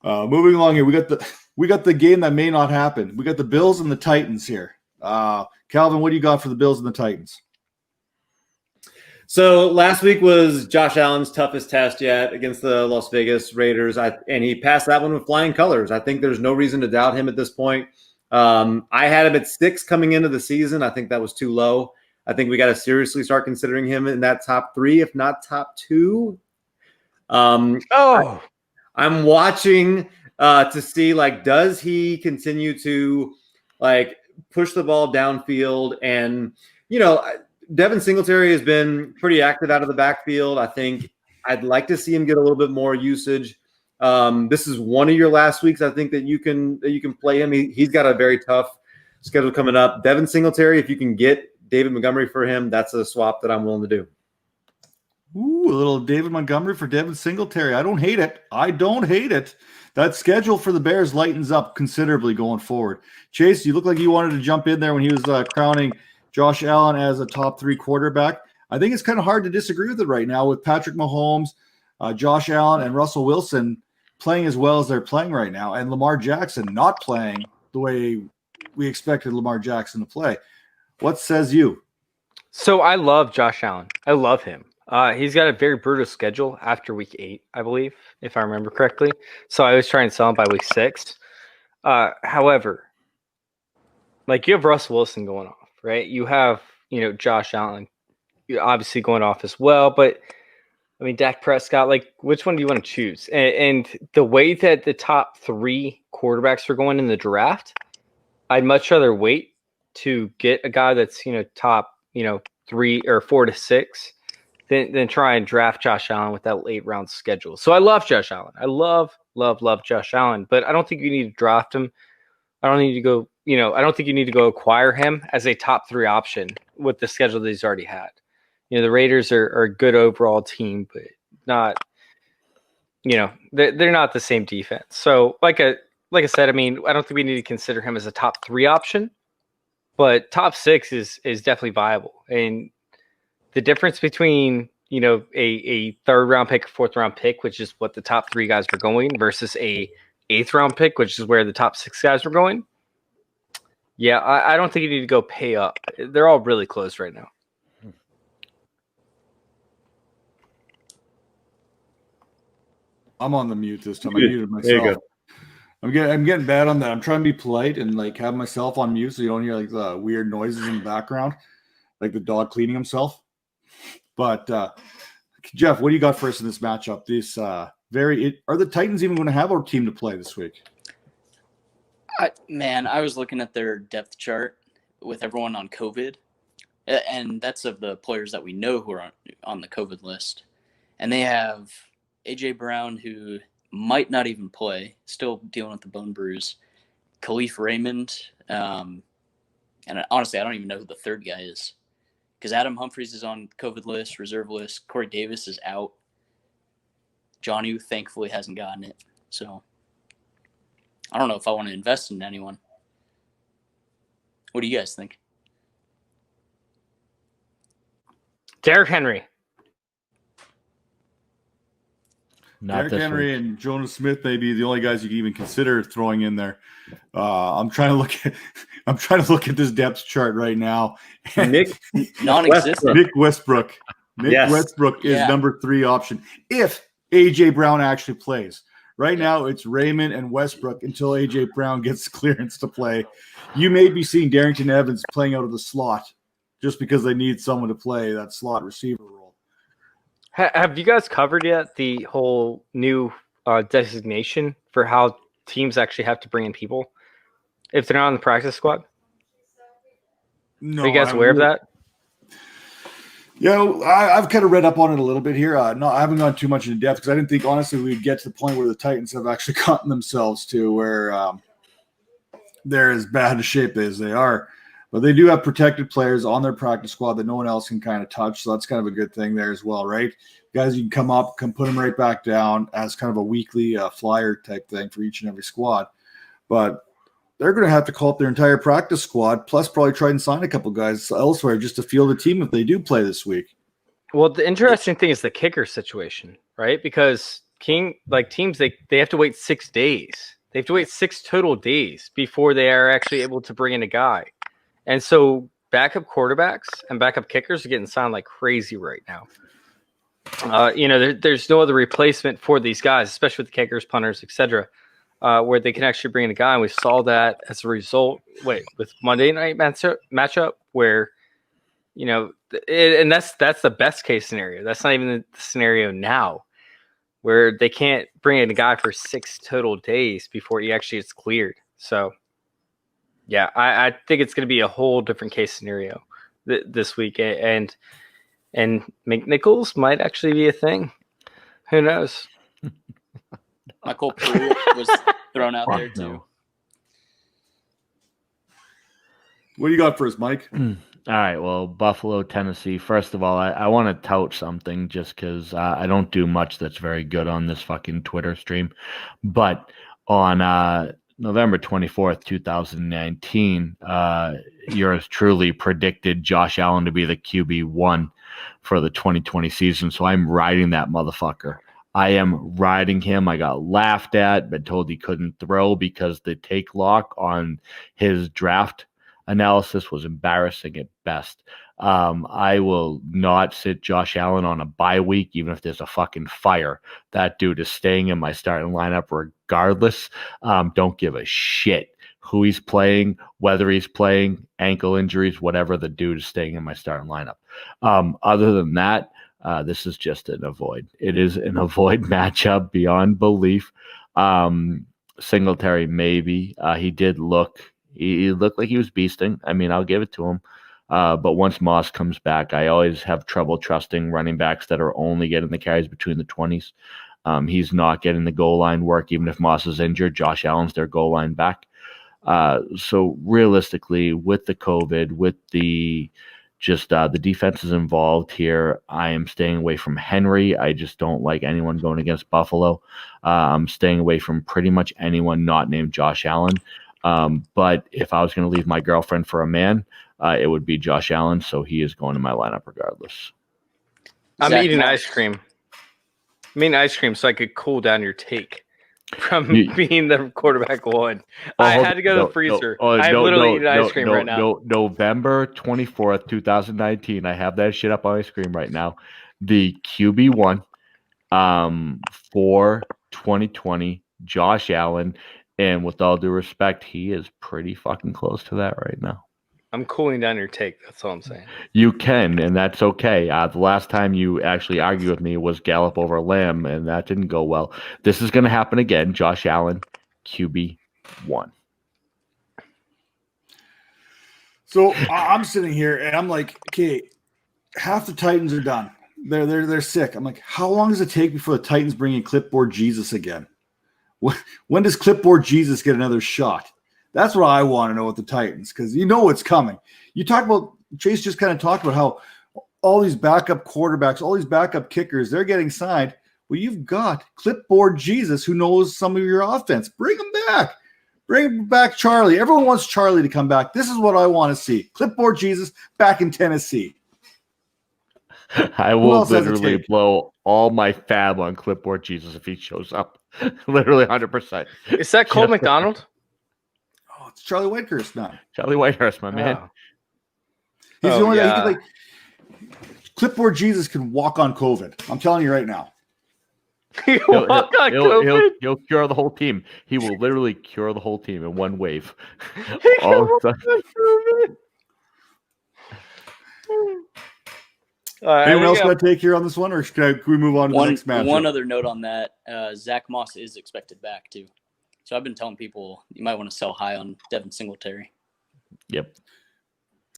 Moving along here, we got the game that may not happen. We got the Bills and the Titans here. Calvin, what do you got for the Bills and the Titans? So last week was Josh Allen's toughest test yet against the Las Vegas Raiders, and he passed that one with flying colors. I think there's no reason to doubt him at this point. I had him at 6 coming into the season. I think that was too low. I think we got to seriously start considering him in that top 3, if not top 2. I'm watching to see, like, does he continue to, like, push the ball downfield? And, you know, Devin Singletary has been pretty active out of the backfield. I think I'd like to see him get a little bit more usage. This is one of your last weeks, I think, that you can play him. He's got a very tough schedule coming up. Devin Singletary, if you can get David Montgomery for him, that's a swap that I'm willing to do. Ooh, a little David Montgomery for Devin Singletary. I don't hate it. That schedule for the Bears lightens up considerably going forward. Chase, you look like you wanted to jump in there when he was crowning Josh Allen as a top 3 quarterback. I think it's kind of hard to disagree with it right now with Patrick Mahomes, Josh Allen, and Russell Wilson playing as well as they're playing right now, and Lamar Jackson not playing the way we expected Lamar Jackson to play. What says you? So I love Josh Allen. I love him. He's got a very brutal schedule after week 8, I believe, if I remember correctly. So I was trying to sell him by week 6. However, like, you have Russell Wilson going off, right? You have, Josh Allen obviously going off as well. But, I mean, Dak Prescott, like, which one do you want to choose? And the way that the top 3 quarterbacks are going in the draft, I'd much rather wait to get a guy that's, top, 3 or 4 to 6 than try and draft Josh Allen with that late round schedule. So I love Josh Allen. I love Josh Allen, but I don't think you need to draft him. I don't need to go, I don't think you need to go acquire him as a top 3 option with the schedule that he's already had. The Raiders are a good overall team, but not, they're not the same defense. So like I said, I mean, I don't think we need to consider him as a top 3 option, but top 6 is definitely viable. And the difference between, a 3rd round pick, 4th round pick, which is what the top 3 guys were going, versus a 8th round pick, which is where the top 6 guys were going. Yeah, I don't think you need to go pay up. They're all really close right now. I'm on the mute this time. I muted myself. There you go. I'm getting bad on that. I'm trying to be polite and like have myself on mute so you don't hear like the weird noises in the background, like the dog cleaning himself. But Jeff, what do you got for us in this matchup? Are the Titans even going to have a team to play this week? I was looking at their depth chart with everyone on COVID, and that's of the players that we know who are on the COVID list. And they have A.J. Brown, who might not even play, still dealing with the bone bruise, Khalif Raymond, and honestly, I don't even know who the 3rd guy is, because Adam Humphries is on COVID list, reserve list. Corey Davis is out. Jonnu, thankfully, hasn't gotten it. So I don't know if I want to invest in anyone. What do you guys think? Derrick Henry. Derrick Henry and Jonas Smith may be the only guys you can even consider throwing in there. I'm trying to look at this depth chart right now. Nick non-existent. Nick Westbrook. Westbrook is number 3 option if A.J. Brown actually plays. Right now, it's Raymond and Westbrook until A.J. Brown gets clearance to play. You may be seeing Darrington Evans playing out of the slot just because they need someone to play that slot receiver role. Have you guys covered yet the whole new designation for how teams actually have to bring in people if they're not on the practice squad? No, are you guys aware of that? Yeah, I've kind of read up on it a little bit here. No, I haven't gone too much in depth because I didn't think, honestly, we'd get to the point where the Titans have actually gotten themselves to where they're as bad a shape as they are. But they do have protected players on their practice squad that no one else can kind of touch, so that's kind of a good thing there as well, right? Guys, you can come up, put them right back down as kind of a weekly flyer type thing for each and every squad. But they're going to have to call up their entire practice squad, plus probably try and sign a couple guys elsewhere just to field the team if they do play this week. Well, the interesting thing is the kicker situation, right? Because teams they have to wait 6 days. They have to wait 6 total days before they are actually able to bring in a guy. And so backup quarterbacks and backup kickers are getting signed like crazy right now. There's no other replacement for these guys, especially with the kickers, punters, etc., where they can actually bring in a guy. And we saw that as a result with Monday night matchup where, and that's the best case scenario. That's not even the scenario now, where they can't bring in a guy for 6 total days before he actually gets cleared. So, yeah, I think it's going to be a whole different case scenario this week, and McNichols might actually be a thing. Who knows? Michael Pruitt was thrown out there too. What do you got for us, Mike? All right, well, Buffalo, Tennessee. First of all, I want to tout something just because I don't do much that's very good on this fucking Twitter stream. But on November 24th, 2019, yours truly predicted Josh Allen to be the QB1 for the 2020 season. So I'm riding that motherfucker. I am riding him. I got laughed at, been told he couldn't throw because the take lock on his draft analysis was embarrassing at best. I will not sit Josh Allen on a bye week, even if there's a fucking fire. That dude is staying in my starting lineup regardless. Don't give a shit who he's playing, whether he's playing, ankle injuries, whatever. The dude is staying in my starting lineup. Other than that, this is just an avoid. It is an avoid matchup beyond belief. Singletary, maybe. He looked like he was beasting. I mean, I'll give it to him. But once Moss comes back, I always have trouble trusting running backs that are only getting the carries between the 20s. He's not getting the goal line work. Even if Moss is injured, Josh Allen's their goal line back. So realistically, with the COVID, with the defenses involved here, I am staying away from Henry. I just don't like anyone going against Buffalo. I'm staying away from pretty much anyone not named Josh Allen. But if I was going to leave my girlfriend for a man, it would be Josh Allen. So he is going to my lineup regardless. I'm eating ice cream. So I could cool down your take from being the quarterback one. I had to go to the freezer. I'm literally eating ice cream right now. November 24th, 2019. I have that shit up on my screen right now. The QB1 for 2020, Josh Allen. And with all due respect, he is pretty fucking close to that right now. I'm cooling down your take. That's all I'm saying. You can, and that's okay. The last time you actually argued with me was Gallup over Lamb, and that didn't go well. This is going to happen again. Josh Allen, QB1. So I'm sitting here, and I'm like, okay, half the Titans are done. They're sick. I'm like, how long does it take before the Titans bring in Clipboard Jesus again? When does Clipboard Jesus get another shot? That's what I want to know with the Titans, because you know what's coming. You talk about, Chase just kind of talked about how all these backup quarterbacks, all these backup kickers, they're getting signed. Well, you've got Clipboard Jesus who knows some of your offense. Bring him back. Bring back Charlie. Everyone wants Charlie to come back. This is what I want to see. Clipboard Jesus back in Tennessee. I will literally blow all my fab on Clipboard Jesus if he shows up. Literally 100%. Is that Cole McDonald? Oh, it's Charlie Whitehurst now. Charlie Whitehurst, my man. He's the only guy. He can, Clipboard Jesus can walk on COVID. I'm telling you right now. He'll cure the whole team. He will literally cure the whole team in one wave. Anyone else got to take here on this one, or can we move on to the next match? One other note on that, Zach Moss is expected back too. So I've been telling people you might want to sell high on Devin Singletary. Yep.